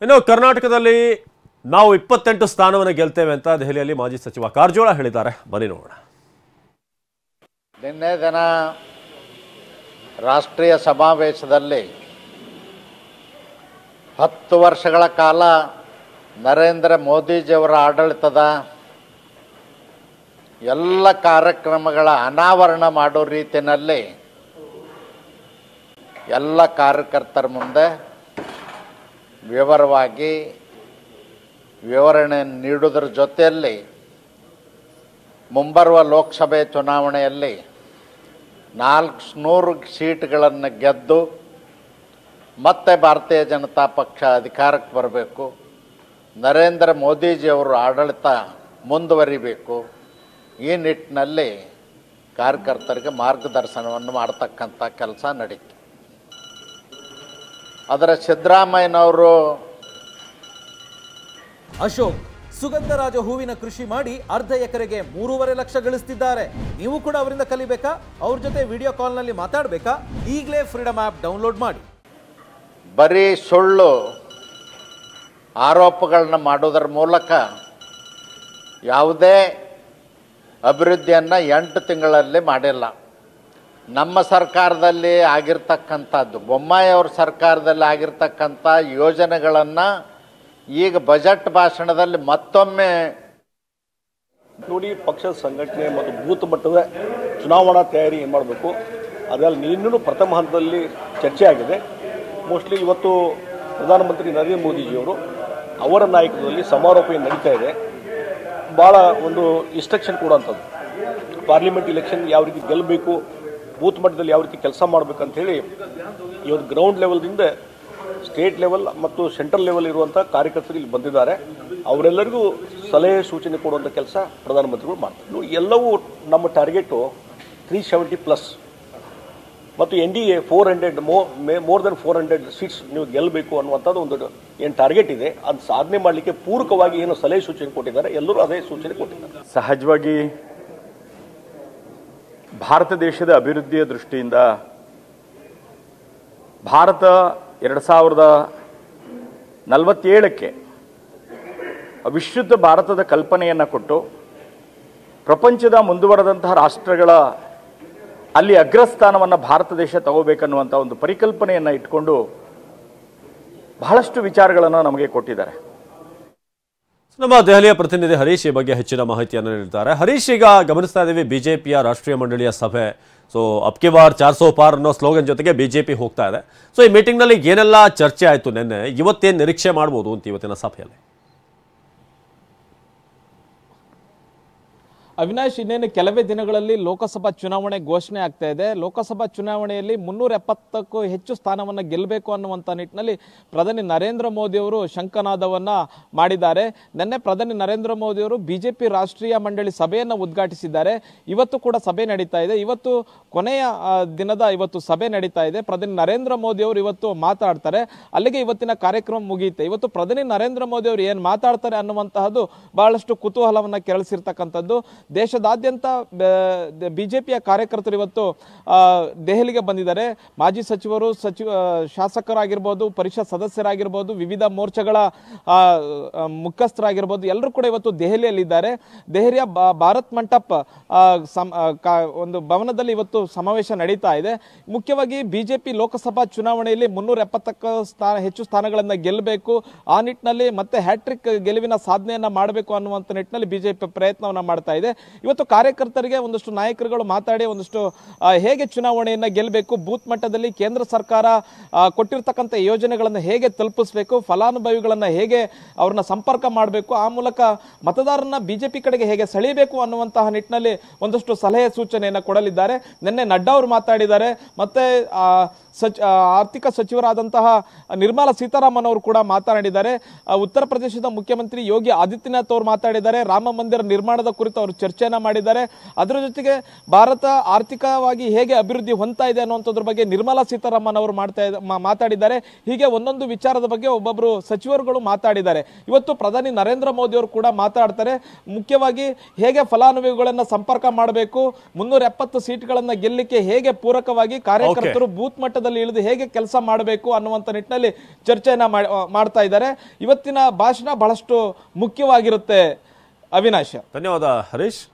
ಇನ್ನು ಕರ್ನಾಟಕದಲ್ಲಿ ನಾವು 28 ಸ್ಥಾನವನ್ನು ಗೆಲ್ತೇವೆ ಅಂತ ದೆಹಲಿಯಲ್ಲಿ ಮಾಜಿ ಸಚಿವ ಕಾರಜೋಳ ಹೇಳಿದ್ದಾರೆ. ಬನ್ನಿ ನೋಡೋಣ. ನಿನ್ನೆ ದಿನ ರಾಷ್ಟ್ರೀಯ ಸಮಾವೇಶದಲ್ಲಿ 10 ವರ್ಷಗಳ ಕಾಲ ನರೇಂದ್ರ ಮೋದಿಜಿಯವರ ಆಡಳಿತದ ಎಲ್ಲ ಕಾರ್ಯಕ್ರಮಗಳ ಅನಾವರಣ ಮಾಡೋ ರೀತಿಯಲ್ಲಿ ಎಲ್ಲ ಕಾರ್ಯಕರ್ತರ ಮುಂದೆ ವಿವರವಾಗಿ ವಿವರಣೆ ನೀಡುವುದರ ಜೊತೆಯಲ್ಲಿ ಮುಂಬರುವ ಲೋಕಸಭೆ ಚುನಾವಣೆಯಲ್ಲಿ 400 ಸೀಟ್ಗಳನ್ನು ಗೆದ್ದು ಮತ್ತೆ ಭಾರತೀಯ ಜನತಾ ಪಕ್ಷ ಅಧಿಕಾರಕ್ಕೆ ಬರಬೇಕು, ನರೇಂದ್ರ ಮೋದಿಜಿಯವರು ಆಡಳಿತ ಮುಂದುವರಿಬೇಕು, ಈ ನಿಟ್ಟಿನಲ್ಲಿ ಕಾರ್ಯಕರ್ತರಿಗೆ ಮಾರ್ಗದರ್ಶನವನ್ನು ಮಾಡತಕ್ಕಂಥ ಕೆಲಸ ನಡೀತು. ಅದರ ಸಿದ್ದರಾಮಯ್ಯನವರು ಅಶೋಕ್ ಸುಗಂಧರಾಜ ಹೂವಿನ ಕೃಷಿ ಮಾಡಿ ಅರ್ಧ ಎಕರೆಗೆ 3.5 ಲಕ್ಷ ಗಳಿಸ್ತಿದ್ದಾರೆ. ನೀವು ಕೂಡ ಅವರಿಂದ ಕಲಿಬೇಕಾ? ಅವ್ರ ಜೊತೆ ವಿಡಿಯೋ ಕಾಲ್ನಲ್ಲಿ ಮಾತಾಡಬೇಕಾ? ಈಗಲೇ ಫ್ರೀಡಮ್ ಆ್ಯಪ್ ಡೌನ್ಲೋಡ್ ಮಾಡಿ. ಬರೀ ಸುಳ್ಳು ಆರೋಪಗಳನ್ನ ಮಾಡೋದರ ಮೂಲಕ ಯಾವುದೇ ಅಭಿವೃದ್ಧಿಯನ್ನು 8 ತಿಂಗಳಲ್ಲಿ ಮಾಡಿಲ್ಲ. ನಮ್ಮ ಸರ್ಕಾರದಲ್ಲಿ ಆಗಿರ್ತಕ್ಕಂಥದ್ದು, ಬೊಮ್ಮಾಯಿ ಅವ್ರ ಸರ್ಕಾರದಲ್ಲಿ ಆಗಿರ್ತಕ್ಕಂಥ ಯೋಜನೆಗಳನ್ನು ಈಗ ಬಜೆಟ್ ಭಾಷಣದಲ್ಲಿ ಮತ್ತೊಮ್ಮೆ ನೋಡಿ. ಪಕ್ಷದ ಸಂಘಟನೆ ಮತ್ತು ಬೂತ್ ಮಟ್ಟದ ಚುನಾವಣಾ ತಯಾರಿ ಏನು ಮಾಡಬೇಕು ಅದರಲ್ಲಿ ಇನ್ನೂ ಪ್ರಥಮ ಹಂತದಲ್ಲಿ ಚರ್ಚೆ ಆಗಿದೆ. ಮೋಸ್ಟ್ಲಿ ಇವತ್ತು ಪ್ರಧಾನಮಂತ್ರಿ ನರೇಂದ್ರ ಮೋದಿಜಿಯವರು ಅವರ ನಾಯಕತ್ವದಲ್ಲಿ ಸಮಾರೋಪ ನಡೀತಾ ಇದೆ. ಭಾಳ ಒಂದು ಇನ್ಸ್ಟ್ರಕ್ಷನ್ ಕೊಡುವಂಥದ್ದು, ಪಾರ್ಲಿಮೆಂಟ್ ಇಲೆಕ್ಷನ್ ಯಾವ ರೀತಿ ಗೆಲ್ಲಬೇಕು, ಬೂತ್ ಮಟ್ಟದಲ್ಲಿ ಯಾವ ರೀತಿ ಕೆಲಸ ಮಾಡಬೇಕಂತ ಹೇಳಿ ಇವತ್ತು ಗ್ರೌಂಡ್ ಲೆವೆಲ್ದಿಂದ ಸ್ಟೇಟ್ ಲೆವೆಲ್ ಮತ್ತು ಸೆಂಟ್ರಲ್ ಲೆವೆಲ್ ಇರುವಂಥ ಕಾರ್ಯಕರ್ತರು ಇಲ್ಲಿ ಬಂದಿದ್ದಾರೆ. ಅವರೆಲ್ಲರಿಗೂ ಸಲಹೆ ಸೂಚನೆ ಕೊಡುವಂಥ ಕೆಲಸ ಪ್ರಧಾನಮಂತ್ರಿಗಳು ಮಾಡ್ತಾರೆ. ಎಲ್ಲವೂ ನಮ್ಮ ಟಾರ್ಗೆಟು 370+ ಮತ್ತು NDA 400 ಮೋರ್ ದೆನ್ 400 ಸೀಟ್ಸ್ ನೀವು ಗೆಲ್ಲಬೇಕು ಅನ್ನುವಂಥದ್ದು ಒಂದು ಏನು ಟಾರ್ಗೆಟ್ ಇದೆ. ಅದು ಸಾಧನೆ ಮಾಡಲಿಕ್ಕೆ ಪೂರಕವಾಗಿ ಏನು ಸಲಹೆ ಸೂಚನೆ ಕೊಟ್ಟಿದ್ದಾರೆ, ಎಲ್ಲರೂ ಅದೇ ಸೂಚನೆ ಕೊಟ್ಟಿದ್ದಾರೆ. ಸಹಜವಾಗಿ ಭಾರತ ದೇಶದ ಅಭಿವೃದ್ಧಿಯ ದೃಷ್ಟಿಯಿಂದ ಭಾರತ 2047ಕ್ಕೆ ವಿಶುದ್ಧ ಭಾರತದ ಕಲ್ಪನೆಯನ್ನು ಕೊಟ್ಟು ಪ್ರಪಂಚದ ಮುಂದುವರೆದಂತಹ ರಾಷ್ಟ್ರಗಳ ಅಲ್ಲಿ ಅಗ್ರಸ್ಥಾನವನ್ನು ಭಾರತ ದೇಶ ತಗೋಬೇಕನ್ನುವಂಥ ಒಂದು ಪರಿಕಲ್ಪನೆಯನ್ನು ಇಟ್ಕೊಂಡು ಬಹಳಷ್ಟು ವಿಚಾರಗಳನ್ನು ನಮಗೆ ಕೊಟ್ಟಿದ್ದಾರೆ. ನಮ್ಮ ದೆಹಲಿಯ ಪ್ರತಿನಿಧಿ ಹರೀಶ್ ಈ ಬಗ್ಗೆ ಹೆಚ್ಚಿನ ಮಾಹಿತಿಯನ್ನು ನೀಡಿದ್ದಾರೆ. ಹರೀಶ್, ಈಗ ಗಮನಿಸ್ತಾ ಇದ್ದೀವಿ ಬಿಜೆಪಿಯ ರಾಷ್ಟ್ರೀಯ ಮಂಡಳಿಯ ಸಭೆ. ಸೊ ಅಬ್ಕಿ ಬಾರ್ 400 ಪಾರ್ ಅನ್ನೋ ಸ್ಲೋಗನ್ ಜೊತೆಗೆ ಬಿಜೆಪಿ ಹೋಗ್ತಾ ಇದೆ. ಸೊ ಈ ಮೀಟಿಂಗ್ನಲ್ಲಿ ಏನೆಲ್ಲ ಚರ್ಚೆ ಆಯಿತು ನಿನ್ನೆ, ಇವತ್ತೇನು ನಿರೀಕ್ಷೆ ಮಾಡ್ಬೋದು ಅಂತ ಇವತ್ತಿನ ಸಭೆಯಲ್ಲಿ? ಅವಿನಾಶ್, ಇನ್ನೇನು ಕೆಲವೇ ದಿನಗಳಲ್ಲಿ ಲೋಕಸಭಾ ಚುನಾವಣೆ ಘೋಷಣೆ ಆಗ್ತಾ ಇದೆ. ಲೋಕಸಭಾ ಚುನಾವಣೆಯಲ್ಲಿ 370ಕ್ಕೂ ಹೆಚ್ಚು ಸ್ಥಾನವನ್ನು ಗೆಲ್ಲಬೇಕು ಅನ್ನುವಂಥ ನಿಟ್ಟಿನಲ್ಲಿ ಪ್ರಧಾನಿ ನರೇಂದ್ರ ಮೋದಿಯವರು ಶಂಖನಾದವನ್ನು ಮಾಡಿದ್ದಾರೆ. ನಿನ್ನೆ ಪ್ರಧಾನಿ ನರೇಂದ್ರ ಮೋದಿಯವರು ಬಿಜೆಪಿ ರಾಷ್ಟ್ರೀಯ ಮಂಡಳಿ ಸಭೆಯನ್ನು ಉದ್ಘಾಟಿಸಿದ್ದಾರೆ. ಇವತ್ತು ಕೂಡ ಸಭೆ ನಡೀತಾ ಇದೆ. ಇವತ್ತು ಕೊನೆಯ ದಿನದ ಇವತ್ತು ಸಭೆ ನಡೀತಾ ಇದೆ. ಪ್ರಧಾನಿ ನರೇಂದ್ರ ಮೋದಿಯವರು ಇವತ್ತು ಮಾತಾಡ್ತಾರೆ. ಅಲ್ಲಿಗೆ ಇವತ್ತಿನ ಕಾರ್ಯಕ್ರಮ ಮುಗಿಯುತ್ತೆ. ಇವತ್ತು ಪ್ರಧಾನಿ ನರೇಂದ್ರ ಮೋದಿಯವರು ಏನು ಮಾತಾಡ್ತಾರೆ ಅನ್ನುವಂತಹದ್ದು ಬಹಳಷ್ಟು ಕುತೂಹಲವನ್ನು ಕೆರಳಿಸಿರ್ತಕ್ಕಂಥದ್ದು. ದೇಶದಾದ್ಯಂತ ಬಿಜೆಪಿಯ ಕಾರ್ಯಕರ್ತರು ಇವತ್ತು ದೆಹಲಿಗೆ ಬಂದಿದ್ದಾರೆ. ಮಾಜಿ ಸಚಿವರು, ಶಾಸಕರಾಗಿರ್ಬೋದು, ಪರಿಷತ್ ಸದಸ್ಯರಾಗಿರ್ಬೋದು, ವಿವಿಧ ಮೋರ್ಚಾಗಳ ಮುಖ್ಯಸ್ಥರಾಗಿರ್ಬೋದು, ಎಲ್ಲರೂ ಕೂಡ ಇವತ್ತು ದೆಹಲಿಯಲ್ಲಿದ್ದಾರೆ. ದೆಹಲಿಯ ಭಾರತ್ ಮಂಟಪ್ ಒಂದು ಭವನದಲ್ಲಿ ಇವತ್ತು ಸಮಾವೇಶ ನಡೀತಾ ಇದೆ. ಮುಖ್ಯವಾಗಿ ಬಿಜೆಪಿ ಲೋಕಸಭಾ ಚುನಾವಣೆಯಲ್ಲಿ 370ಕ್ಕೂ ಹೆಚ್ಚು ಸ್ಥಾನಗಳನ್ನು ಗೆಲ್ಲಬೇಕು, ಆ ನಿಟ್ಟಿನಲ್ಲಿ ಮತ್ತೆ ಹ್ಯಾಟ್ರಿಕ್ ಗೆಲುವಿನ ಸಾಧನೆಯನ್ನ ಮಾಡಬೇಕು ಅನ್ನುವಂಥ ನಿಟ್ಟಿನಲ್ಲಿ ಬಿಜೆಪಿ ಪ್ರಯತ್ನವನ್ನ ಮಾಡ್ತಾ ಇದೆ. ಇವತ್ತು ಕಾರ್ಯಕರ್ತರಿಗೆ ಒಂದಷ್ಟು ನಾಯಕರುಗಳು ಮಾತಾಡಿ ಒಂದಷ್ಟು ಹೇಗೆ ಚುನಾವಣೆಯನ್ನ ಗೆಲ್ಲಬೇಕು, ಬೂತ್ ಮಟ್ಟದಲ್ಲಿ ಕೇಂದ್ರ ಸರ್ಕಾರ ಕೊಟ್ಟಿರ್ತಕ್ಕಂಥ ಯೋಜನೆಗಳನ್ನು ಹೇಗೆ ತಲುಪಿಸಬೇಕು, ಫಲಾನುಭವಿಗಳನ್ನ ಹೇಗೆ ಅವ್ರನ್ನ ಸಂಪರ್ಕ ಮಾಡಬೇಕು, ಆ ಮೂಲಕ ಮತದಾರರನ್ನ ಬಿಜೆಪಿ ಕಡೆಗೆ ಹೇಗೆ ಸೆಳೆಯಬೇಕು ಅನ್ನುವಂತಹ ನಿಟ್ಟಿನಲ್ಲಿ ಒಂದಷ್ಟು ಸಲಹೆ ಸೂಚನೆಯನ್ನು ಕೊಡಲಿದ್ದಾರೆ. ನಿನ್ನೆ ನಡ್ಡಾ ಅವರು ಮಾತಾಡಿದ್ದಾರೆ. ಮತ್ತೆ ಆರ್ಥಿಕ ಸಚಿವರಾದಂತಹ ನಿರ್ಮಲಾ ಸೀತಾರಾಮನ್ ಅವರು ಕೂಡ ಮಾತನಾಡಿದ್ದಾರೆ. ಉತ್ತರ ಪ್ರದೇಶದ ಮುಖ್ಯಮಂತ್ರಿ ಯೋಗಿ ಆದಿತ್ಯನಾಥ್ ಅವರು ಮಾತಾಡಿದ್ದಾರೆ. ರಾಮ ಮಂದಿರ ನಿರ್ಮಾಣದ ಕುರಿತು ಅವರು ಚರ್ಚೆಯನ್ನ ಮಾಡಿದ್ದಾರೆ. ಅದರ ಜೊತೆಗೆ ಭಾರತ ಆರ್ಥಿಕವಾಗಿ ಹೇಗೆ ಅಭಿವೃದ್ಧಿ ಹೊಂದ್ತಾ ಇದೆ ಅನ್ನುವಂಥದ್ರ ಬಗ್ಗೆ ನಿರ್ಮಲಾ ಸೀತಾರಾಮನ್ ಅವರು ಮಾತಾಡಿದ್ದಾರೆ. ಹೀಗೆ ಒಂದೊಂದು ವಿಚಾರದ ಬಗ್ಗೆ ಒಬ್ಬೊಬ್ಬರು ಸಚಿವರುಗಳು ಮಾತಾಡಿದ್ದಾರೆ. ಇವತ್ತು ಪ್ರಧಾನಿ ನರೇಂದ್ರ ಮೋದಿ ಅವರು ಕೂಡ ಮಾತಾಡ್ತಾರೆ. ಮುಖ್ಯವಾಗಿ ಹೇಗೆ ಫಲಾನುಭವಿಗಳನ್ನ ಸಂಪರ್ಕ ಮಾಡಬೇಕು, 370 ಸೀಟ್ಗಳನ್ನ ಗೆಲ್ಲಲಿಕ್ಕೆ ಹೇಗೆ ಪೂರಕವಾಗಿ ಕಾರ್ಯಕರ್ತರು ಬೂತ್ ಮಟ್ಟದ ರಂಗದಲ್ಲಿ ಇಳಿದು ಹೇಗೆ ಕೆಲಸ ಮಾಡಬೇಕು ಅನ್ನುವಂಥ ನಿಟ್ಟಿನಲ್ಲಿ ಚರ್ಚೆಯನ್ನ ಮಾಡ್ತಾ ಇದ್ದಾರೆ. ಇವತ್ತಿನ ಭಾಷಣ ಬಹಳಷ್ಟು ಮುಖ್ಯವಾಗಿರುತ್ತೆ. ಅವಿನಾಶ್, ಧನ್ಯವಾದ ಹರೀಶ್.